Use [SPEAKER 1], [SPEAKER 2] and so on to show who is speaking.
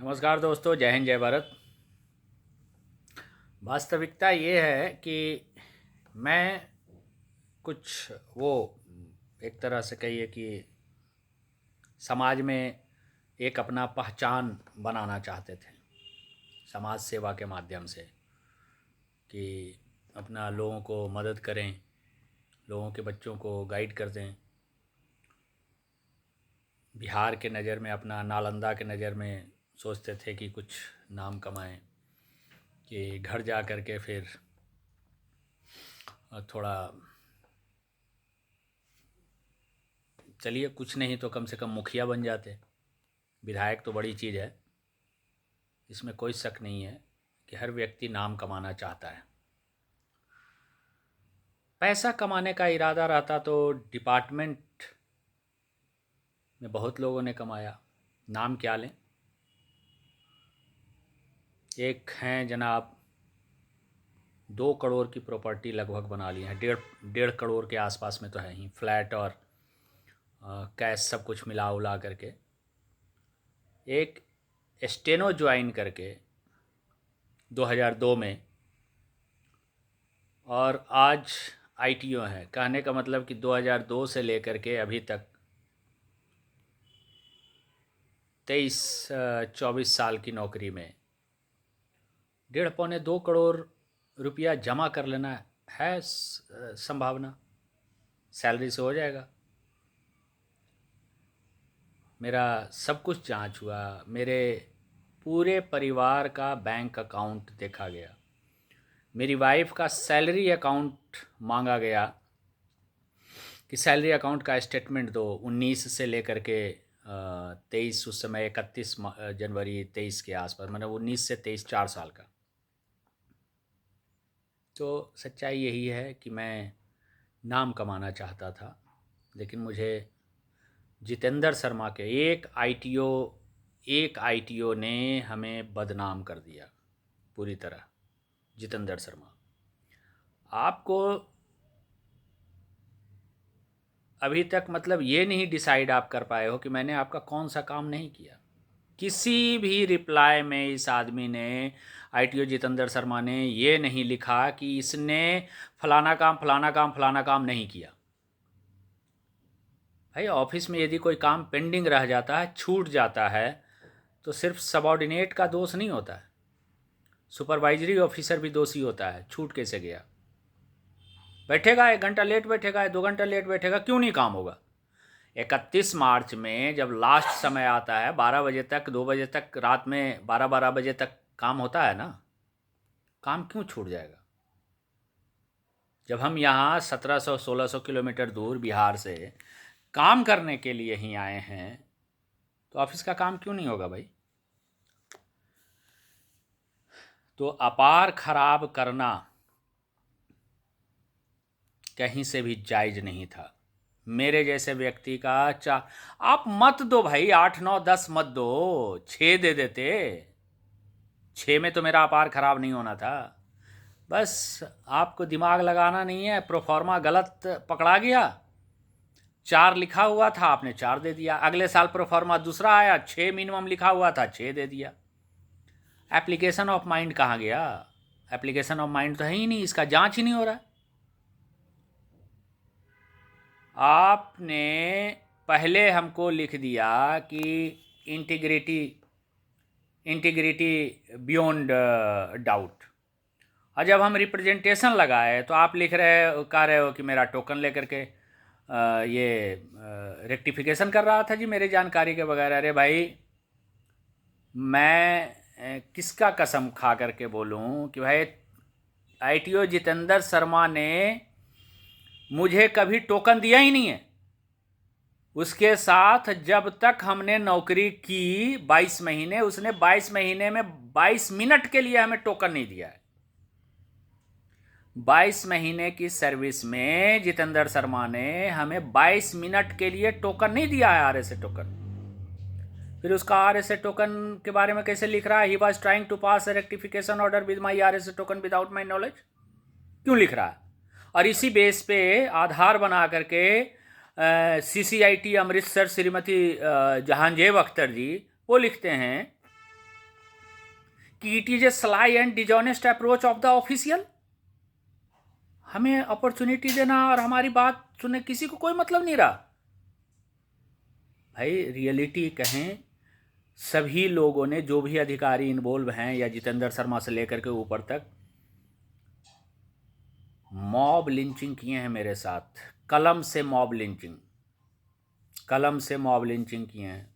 [SPEAKER 1] नमस्कार दोस्तों, जय हिंद जय भारत। वास्तविकता ये है कि मैं कुछ वो एक तरह से कहिए कि समाज में एक अपना पहचान बनाना चाहते थे समाज सेवा के माध्यम से, कि अपना लोगों को मदद करें, लोगों के बच्चों को गाइड कर दें। बिहार के नज़र में, अपना नालंदा के नज़र में सोचते थे कि कुछ नाम कमाएं, कि घर जा कर के फिर थोड़ा चलिए कुछ नहीं तो कम से कम मुखिया बन जाते। विधायक तो बड़ी चीज़ है, इसमें कोई शक नहीं है कि हर व्यक्ति नाम कमाना चाहता है। पैसा कमाने का इरादा रहता तो डिपार्टमेंट में बहुत लोगों ने कमाया। नाम क्या लें? एक हैं जनाब, 2 करोड़ की प्रॉपर्टी लगभग बना ली है, डेढ़ करोड़ के आसपास में तो है ही, फ्लैट और कैश सब कुछ मिला उला करके। एक स्टेनो ज्वाइन करके 2002 में, और आज आईटीओ है। कहने का मतलब कि 2002 से लेकर के अभी तक 23-24 साल की नौकरी में 1.5 पौने 2 करोड़ रुपया जमा कर लेना है संभावना। सैलरी से हो जाएगा। मेरा सब कुछ जांच हुआ, मेरे पूरे परिवार का बैंक अकाउंट देखा गया, मेरी वाइफ का सैलरी अकाउंट मांगा गया कि सैलरी अकाउंट का स्टेटमेंट दो 19 से लेकर के 23, उस समय 31 जनवरी 23 के आसपास, मतलब 19 से 23 4 साल का। तो सच्चाई यही है कि मैं नाम कमाना चाहता था, लेकिन मुझे जितेंद्र शर्मा के एक आईटीओ ने हमें बदनाम कर दिया पूरी तरह। जितेंद्र शर्मा, आपको अभी तक मतलब ये नहीं डिसाइड आप कर पाए हो कि मैंने आपका कौन सा काम नहीं किया। किसी भी रिप्लाई में इस आदमी ने, आईटीओ जितेंद्र शर्मा ने, ये नहीं लिखा कि इसने फलाना काम फलाना काम फलाना काम नहीं किया। भाई, ऑफिस में यदि कोई काम पेंडिंग रह जाता है, छूट जाता है, तो सिर्फ सबॉर्डिनेट का दोष नहीं होता है, सुपरवाइजरी ऑफिसर भी दोषी होता है। छूट कैसे गया? बैठेगा 1 घंटा लेट, बैठेगा 2 घंटा लेट, बैठेगा, क्यों नहीं काम होगा? 31 मार्च में जब लास्ट समय आता है, 12 बजे तक, 2 बजे तक, रात में 12 बजे तक काम होता है ना, काम क्यों छूट जाएगा? जब हम यहाँ 1700-1600 किलोमीटर दूर बिहार से काम करने के लिए ही आए हैं, तो ऑफिस का काम क्यों नहीं होगा भाई? तो अपार खराब करना कहीं से भी जायज़ नहीं था। मेरे जैसे व्यक्ति का आप मत दो भाई, 8 9 10 मत दो, 6 दे देते। 6 में तो मेरा अपार खराब नहीं होना था। बस आपको दिमाग लगाना नहीं है, प्रोफॉर्मा गलत पकड़ा गया। 4 लिखा हुआ था, आपने 4 दे दिया। अगले साल प्रोफॉर्मा दूसरा आया, 6 मिनिमम लिखा हुआ था, 6 दे दिया। एप्लीकेशन ऑफ माइंड कहाँ गया? एप्लीकेशन ऑफ माइंड तो है ही नहीं, इसका जांच ही नहीं हो रहा। आपने पहले हमको लिख दिया कि इंटीग्रिटी इंटीग्रिटी बियॉन्ड डाउट, और जब हम रिप्रेजेंटेशन लगाए तो आप कह रहे हो कि मेरा टोकन लेकर के ये रेक्टिफिकेशन कर रहा था जी मेरे जानकारी के बगैर। अरे भाई, मैं किसका कसम खा करके बोलूं कि भाई आईटीओ जितेंद्र शर्मा ने मुझे कभी टोकन दिया ही नहीं है। उसके साथ जब तक हमने नौकरी की 22 महीने, उसने 22 महीने में 22 मिनट के लिए हमें टोकन नहीं दिया है। 22 महीने की सर्विस में जितेंद्र शर्मा ने हमें 22 मिनट के लिए टोकन नहीं दिया है, आरएसए टोकन। फिर उसका आरएसए टोकन के बारे में कैसे लिख रहा है? He was trying to pass a rectification order with my RSA token without my knowledge. क्यों लिख रहा है? और इसी बेस पे आधार बना करके सीसीआईटी अमृतसर श्रीमती जहांजेब अख्तर जी वो लिखते हैं कि it is a sly and dishonest approach of the official. हमें अपॉर्चुनिटी देना और हमारी बात सुनने किसी को कोई मतलब नहीं रहा। भाई रियलिटी कहें, सभी लोगों ने, जो भी अधिकारी इन्वॉल्व हैं या जितेंद्र शर्मा से लेकर के ऊपर तक, मॉब लिंचिंग किए हैं मेरे साथ, कलम से मॉब लिंचिंग किए हैं।